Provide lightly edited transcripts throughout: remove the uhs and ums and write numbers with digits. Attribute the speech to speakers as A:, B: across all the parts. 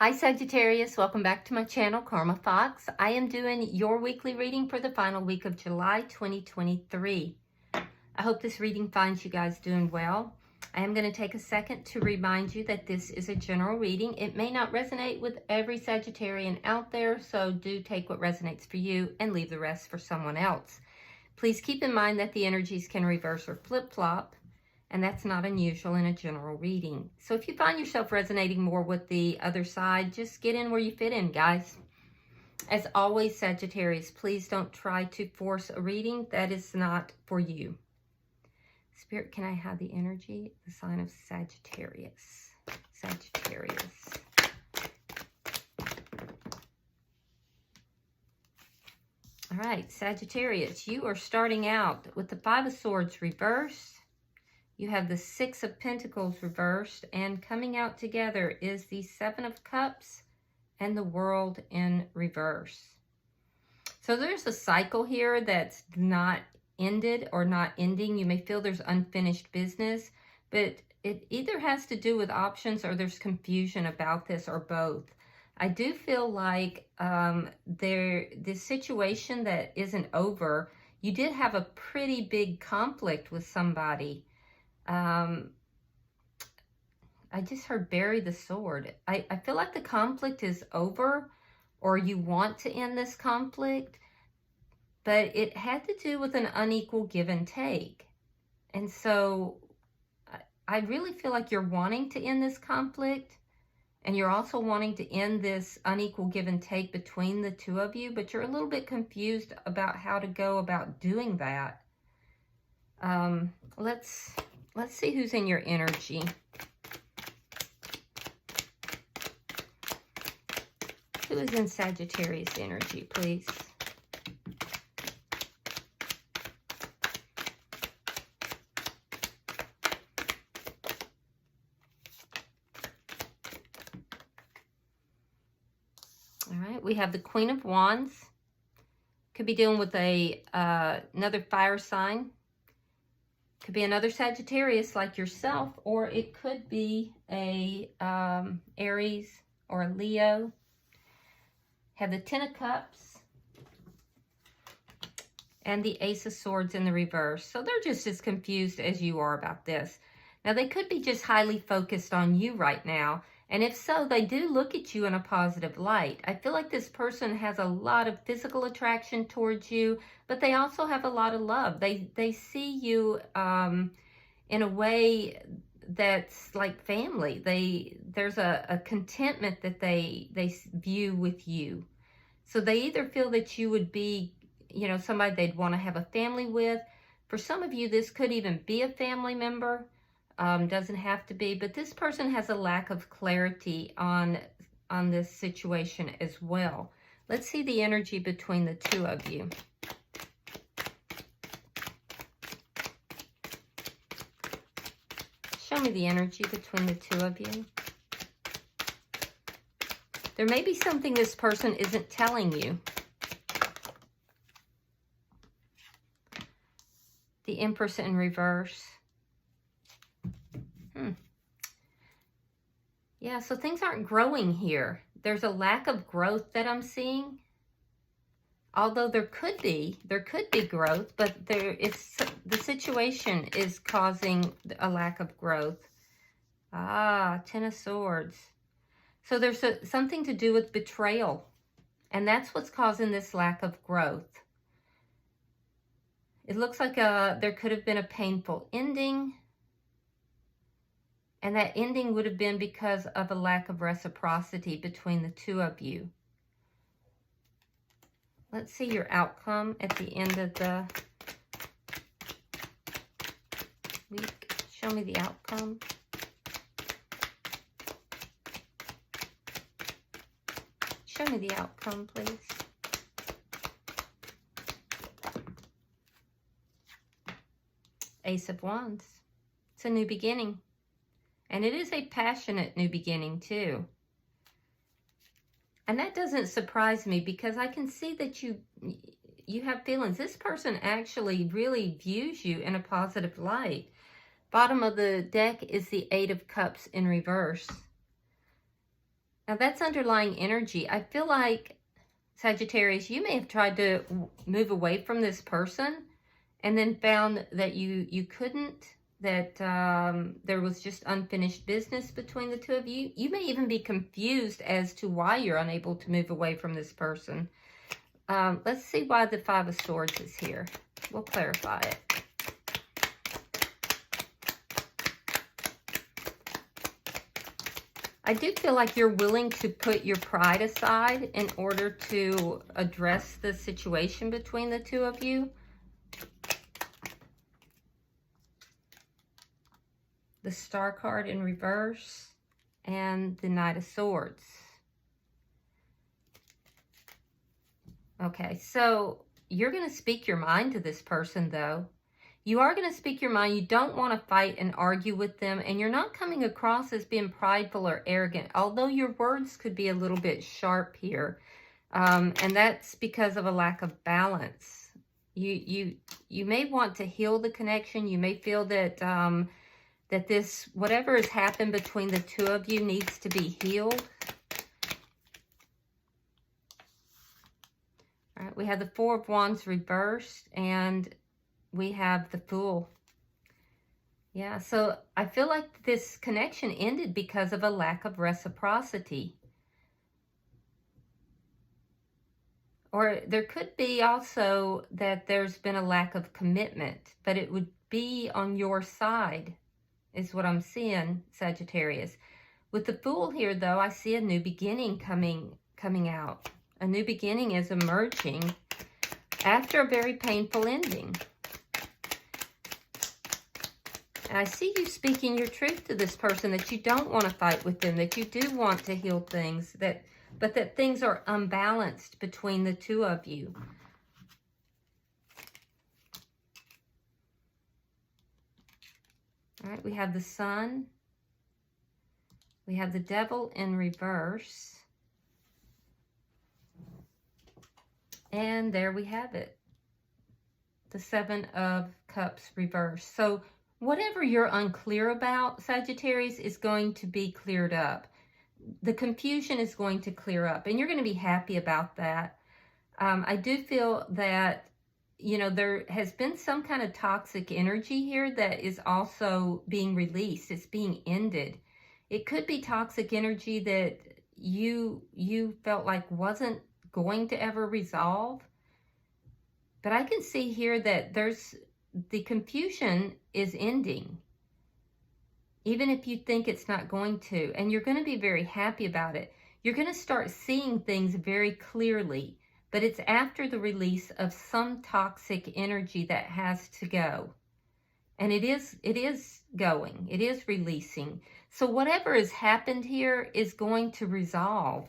A: Hi Sagittarius, welcome back to my channel, Karma Fox. I am doing your weekly reading for the final week of July 2023. I hope this reading finds you guys doing well. I am going to take a second to remind you that this is a general reading. It may not resonate with every Sagittarian out there, so do take what resonates for you and leave the rest for someone else. Please keep in mind that the energies can reverse or flip-flop, and that's not unusual in a general reading. So if you find yourself resonating more with the other side, just get in where you fit in, guys. As always, Sagittarius, please don't try to force a reading. That is not for you. Spirit, can I have the energy? The sign of Sagittarius. Sagittarius. All right, Sagittarius, you are starting out with the Five of Swords reversed. You have the Six of Pentacles reversed, and coming out together is the Seven of Cups and the World in reverse. So there's a cycle here that's not ended or not ending. You may feel there's unfinished business, but it either has to do with options or there's confusion about this, or both. I do feel like this situation that isn't over, you did have a pretty big conflict with somebody. I just heard bury the sword. I feel like the conflict is over, or you want to end this conflict, but it had to do with an unequal give and take. And so I really feel like you're wanting to end this conflict, and you're also wanting to end this unequal give and take between the two of you, but you're a little bit confused about how to go about doing that. Let's see who's in your energy. Who is in Sagittarius energy, please? All right, we have the Queen of Wands. Could be dealing with another fire sign. Could be another Sagittarius like yourself, or it could be a Aries or a Leo. Have the Ten of Cups and the Ace of Swords in the reverse. So they're just as confused as you are about this. Now, they could be just highly focused on you right now. And if so, they do look at you in a positive light. I feel like this person has a lot of physical attraction towards you, but they also have a lot of love. They see you in a way that's like family. There's a contentment that they view with you. So they either feel that you would be, somebody they'd want to have a family with. For some of you, this could even be a family member. Doesn't have to be, but this person has a lack of clarity on this situation as well. Let's see the energy between the two of you. Show me the energy between the two of you. There may be something this person isn't telling you. The Empress in reverse. Yeah, so things aren't growing here. There's a lack of growth that I'm seeing. Although there could be growth, but the situation is causing a lack of growth. Ten of Swords. So there's something to do with betrayal, and that's what's causing this lack of growth. It looks like there could have been a painful ending. And that ending would have been because of a lack of reciprocity between the two of you. Let's see your outcome at the end of the week. Show me the outcome. Show me the outcome, please. Ace of Wands. It's a new beginning. And it is a passionate new beginning, too. And that doesn't surprise me, because I can see that you have feelings. This person actually really views you in a positive light. Bottom of the deck is the Eight of Cups in reverse. Now that's underlying energy. I feel like, Sagittarius, you may have tried to move away from this person and then found that you couldn't, that there was just unfinished business between the two of you. You may even be confused as to why you're unable to move away from this person. Let's see why the Five of Swords is here. We'll clarify it. I do feel like you're willing to put your pride aside in order to address the situation between the two of you. The Star card in reverse and the Knight of Swords. Okay, so you're going to speak your mind to this person, though. You are going to speak your mind. You don't want to fight and argue with them, and you're not coming across as being prideful or arrogant, although your words could be a little bit sharp here, and that's because of a lack of balance. You may want to heal the connection. You may feel that that this, whatever has happened between the two of you, needs to be healed. All right, we have the Four of Wands reversed, and we have the Fool. Yeah, so I feel like this connection ended because of a lack of reciprocity. Or there could be also that there's been a lack of commitment, but it would be on your side, is what I'm seeing, Sagittarius. With the Fool here, though, I see a new beginning coming out. A new beginning is emerging after a very painful ending. And I see you speaking your truth to this person, that you don't want to fight with them, that you do want to heal things, but that things are unbalanced between the two of you. All right, we have the Sun. We have the Devil in reverse. And there we have it. The Seven of Cups reversed. So whatever you're unclear about, Sagittarius, is going to be cleared up. The confusion is going to clear up, and you're going to be happy about that. I do feel that, you know, there has been some kind of toxic energy here that is also being released. It's being ended. It could be toxic energy that you felt like wasn't going to ever resolve. But I can see here that the confusion is ending, even if you think it's not going to, and you're going to be very happy about it. You're going to start seeing things very clearly, but it's after the release of some toxic energy that has to go. And it is going, it is releasing. So whatever has happened here is going to resolve.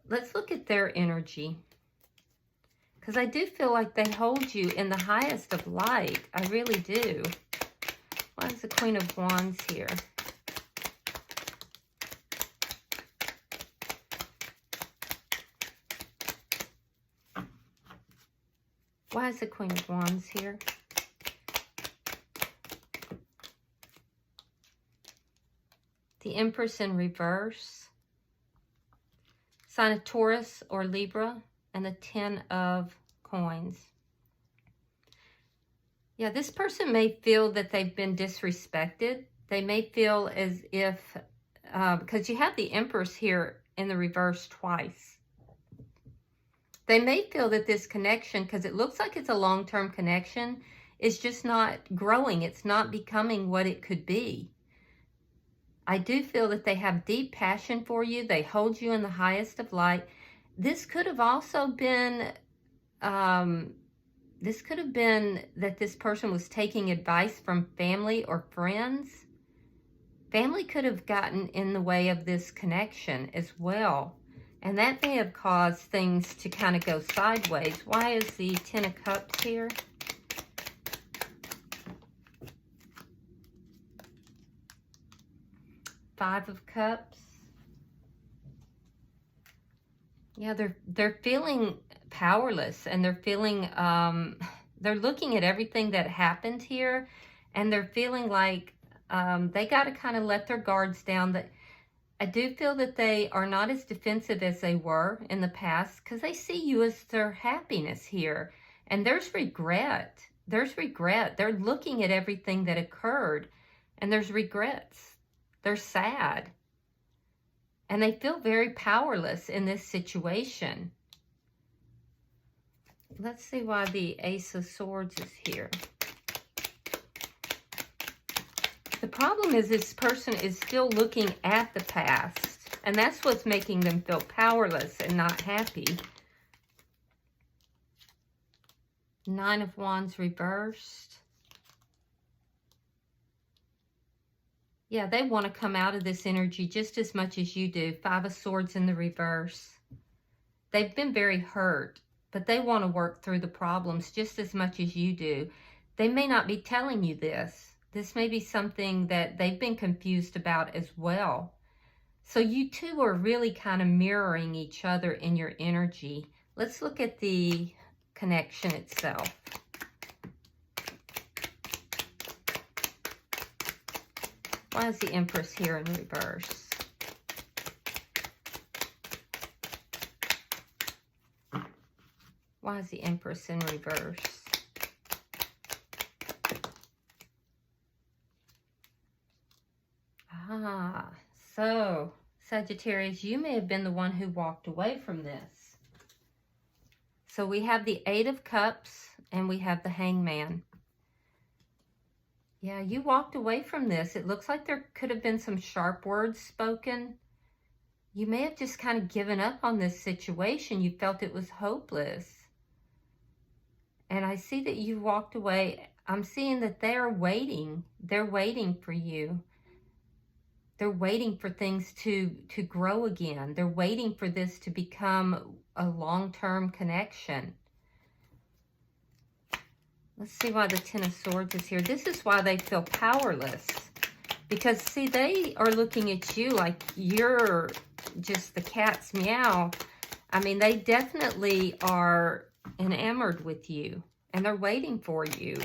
A: Let's look at their energy, because I do feel like they hold you in the highest of light. I really do. Why is the Queen of Wands here? Why is the Queen of Wands here? The Empress in reverse. Sign of Taurus or Libra. And the Ten of Coins. Yeah, this person may feel that they've been disrespected. They may feel as if, because you have the Empress here in the reverse twice. They may feel that this connection, because it looks like it's a long-term connection, is just not growing. It's not becoming what it could be. I do feel that they have deep passion for you. They hold you in the highest of light. This could have also been, that this person was taking advice from family or friends. Family could have gotten in the way of this connection as well. And that may have caused things to kind of go sideways. Why is the Ten of Cups here? Five of Cups. Yeah, they're feeling powerless, and they're feeling, they're looking at everything that happened here, and they're feeling like they got to kind of let their guards down. I do feel that they are not as defensive as they were in the past because they see you as their happiness here. And there's regret. There's regret. They're looking at everything that occurred and there's regrets. They're sad. And they feel very powerless in this situation. Let's see why the Ace of Swords is here. The problem is this person is still looking at the past, and that's what's making them feel powerless and not happy. Nine of Wands reversed. Yeah, they want to come out of this energy just as much as you do. Five of Swords in the reverse. They've been very hurt, but they want to work through the problems just as much as you do. They may not be telling you this. This may be something that they've been confused about as well. So you two are really kind of mirroring each other in your energy. Let's look at the connection itself. Why is the Empress here in reverse? Why is the Empress in reverse? So Sagittarius, you may have been the one who walked away from this. So we have the Eight of Cups and we have the Hangman. Yeah, you walked away from this. It looks like there could have been some sharp words spoken. You may have just kind of given up on this situation. You felt it was hopeless. And I see that you walked away. I'm seeing that they're waiting. They're waiting for you. They're waiting for things to grow again. They're waiting for this to become a long-term connection. Let's see why the Ten of Swords is here. This is why they feel powerless. Because, see, they are looking at you like you're just the cat's meow. I mean, they definitely are enamored with you. And they're waiting for you.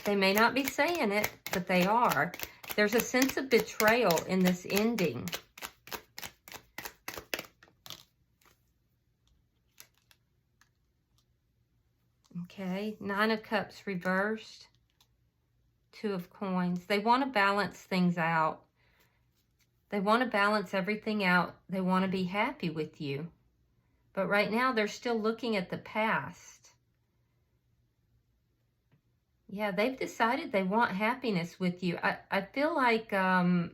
A: They may not be saying it, but they are. There's a sense of betrayal in this ending. Okay, Nine of Cups reversed. Two of Coins. They want to balance things out. They want to balance everything out. They want to be happy with you. But right now, they're still looking at the past. Yeah, they've decided they want happiness with you. I feel like you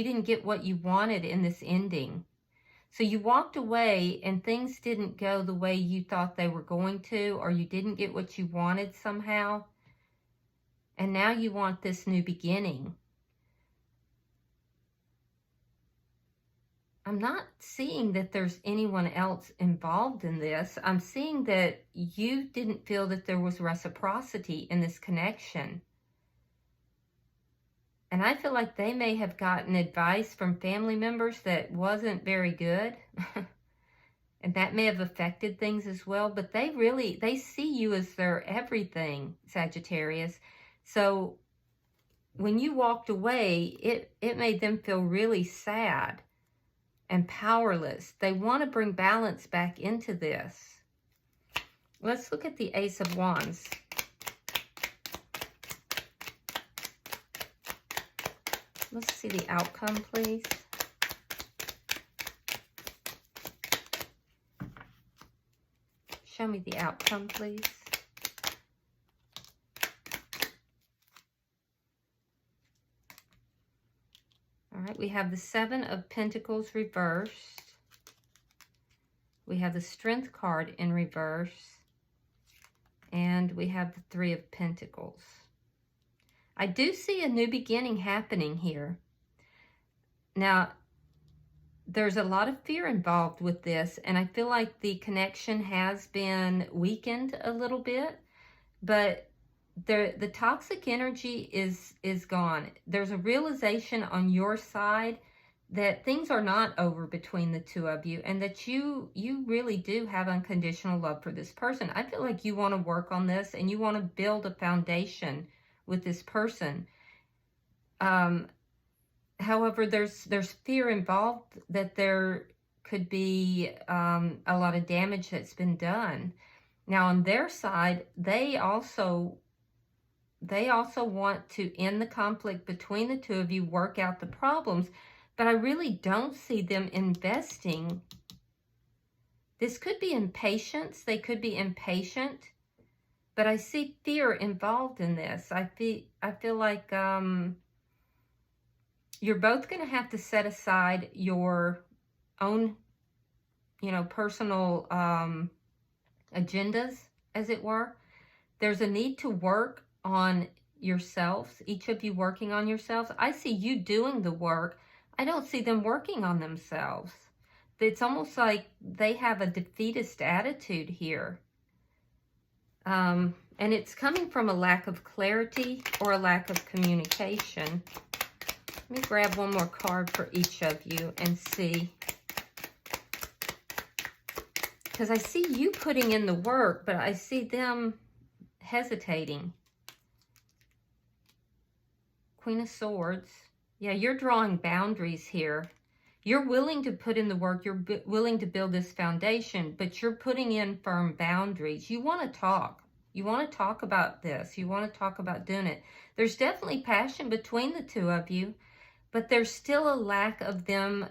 A: didn't get what you wanted in this ending. So you walked away and things didn't go the way you thought they were going to, or you didn't get what you wanted somehow. And now you want this new beginning. I'm not seeing that there's anyone else involved in this. I'm seeing that you didn't feel that there was reciprocity in this connection. And I feel like they may have gotten advice from family members that wasn't very good. And that may have affected things as well. But they see you as their everything, Sagittarius. So when you walked away, it made them feel really sad and powerless. They want to bring balance back into this. Let's look at the Ace of Wands. Let's see the outcome, please. Show me the outcome, please. All right, we have the Seven of Pentacles reversed. We have the Strength card in reverse. And we have the Three of Pentacles. I do see a new beginning happening here. Now, there's a lot of fear involved with this, and I feel like the connection has been weakened a little bit, but the toxic energy is gone. There's a realization on your side that things are not over between the two of you, and that you really do have unconditional love for this person. I feel like you want to work on this, and you want to build a foundation with this person. However, there's fear involved that there could be a lot of damage that's been done. Now, on their side, they also want to end the conflict between the two of you, work out the problems, but I really don't see them investing. This could be impatience. They could be impatient, but I see fear involved in this. I feel like you're both going to have to set aside your own, personal agendas, as it were. There's a need to work on yourselves, each of you working on yourselves. I see you doing the work. I don't see them working on themselves. It's almost like they have a defeatist attitude here. And it's coming from a lack of clarity or a lack of communication. Let me grab one more card for each of you and see. Because I see you putting in the work, but I see them hesitating. Queen of Swords. Yeah, you're drawing boundaries here. You're willing to put in the work. You're willing to build this foundation, but you're putting in firm boundaries. You want to talk. You want to talk about this. You want to talk about doing it. There's definitely passion between the two of you, but there's still a lack of them,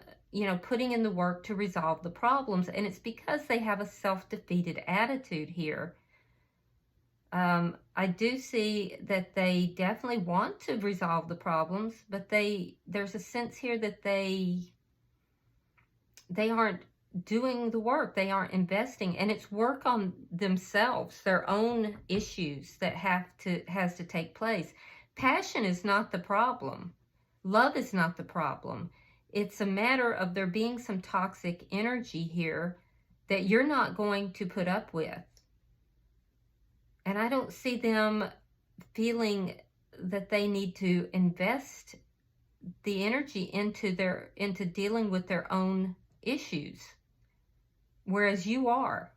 A: putting in the work to resolve the problems. And it's because they have a self-defeated attitude here. I do see that they definitely want to resolve the problems, but there's a sense here that they aren't doing the work. They aren't investing, and it's work on themselves, their own issues that has to take place. Passion is not the problem. Love is not the problem. It's a matter of there being some toxic energy here that you're not going to put up with. And I don't see them feeling that they need to invest the energy into dealing with their own issues, whereas you are.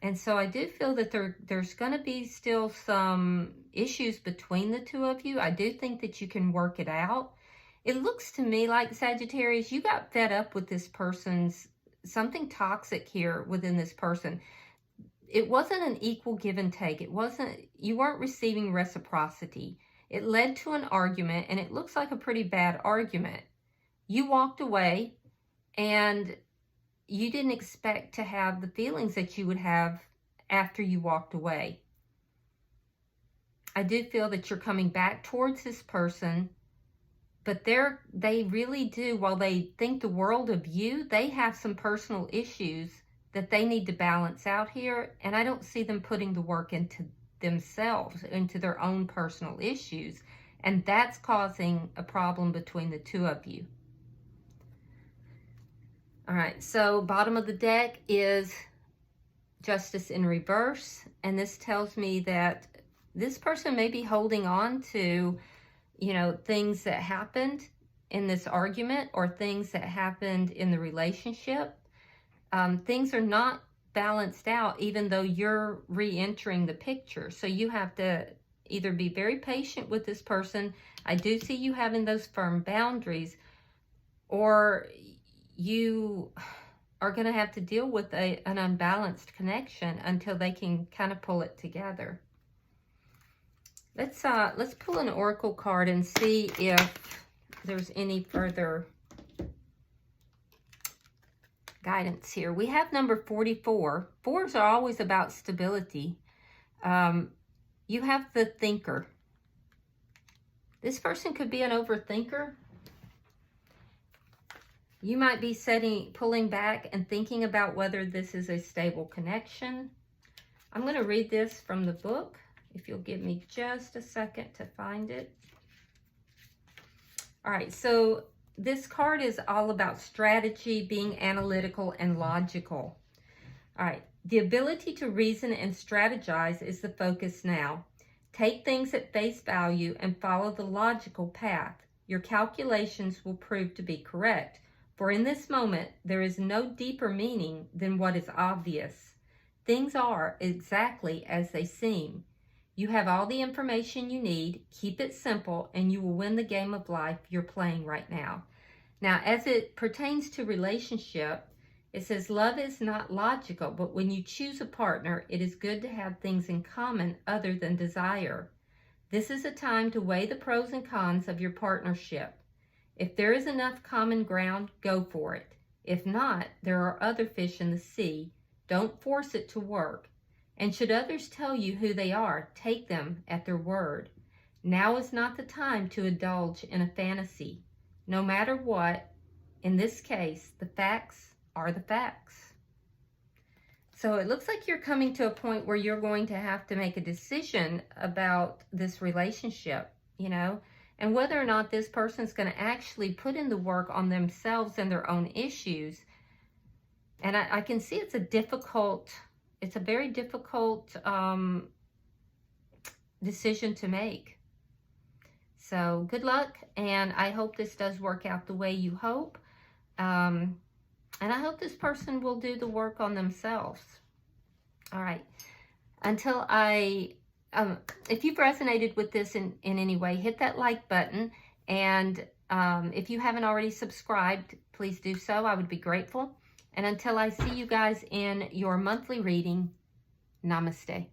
A: And so I do feel that there's going to be still some issues between the two of you. I do think that you can work it out. It looks to me like, Sagittarius, you got fed up with this person's, something toxic here within this person. It wasn't an equal give and take. You weren't receiving reciprocity. It led to an argument, and it looks like a pretty bad argument. You walked away, and you didn't expect to have the feelings that you would have after you walked away. I do feel that you're coming back towards this person, but they really do, while they think the world of you, they have some personal issues that they need to balance out here, and I don't see them putting the work into themselves, into their own personal issues, and that's causing a problem between the two of you. All right, so bottom of the deck is Justice in reverse, and this tells me that this person may be holding on to, things that happened in this argument or things that happened in the relationship. Things are not balanced out, even though you're re-entering the picture. So you have to either be very patient with this person. I do see you having those firm boundaries, or you are going to have to deal with an unbalanced connection until they can kind of pull it together. Let's pull an oracle card and see if there's any further guidance here. We have number 44. Fours are always about stability. You have the thinker. This person could be an overthinker. You might be pulling back and thinking about whether this is a stable connection. I'm going to read this from the book, if you'll give me just a second to find it. All right, so this card is all about strategy, being analytical and logical. All right, the ability to reason and strategize is the focus now. Take things at face value and follow the logical path. Your calculations will prove to be correct. For in this moment, there is no deeper meaning than what is obvious. Things are exactly as they seem. You have all the information you need. Keep it simple, and you will win the game of life you're playing right now. Now, as it pertains to relationship, it says, love is not logical, but when you choose a partner, it is good to have things in common other than desire. This is a time to weigh the pros and cons of your partnership. If there is enough common ground, go for it. If not, there are other fish in the sea. Don't force it to work. And should others tell you who they are, take them at their word. Now is not the time to indulge in a fantasy. No matter what, in this case, the facts are the facts. So it looks like you're coming to a point where you're going to have to make a decision about this relationship, you know, and whether or not this person's going to actually put in the work on themselves and their own issues. And I can see it's a very difficult decision to make. So good luck, and I hope this does work out the way you hope. And I hope this person will do the work on themselves. All right. Until if you've resonated with this in any way, hit that like button. And if you haven't already subscribed, please do so. I would be grateful. And until I see you guys in your monthly reading, namaste.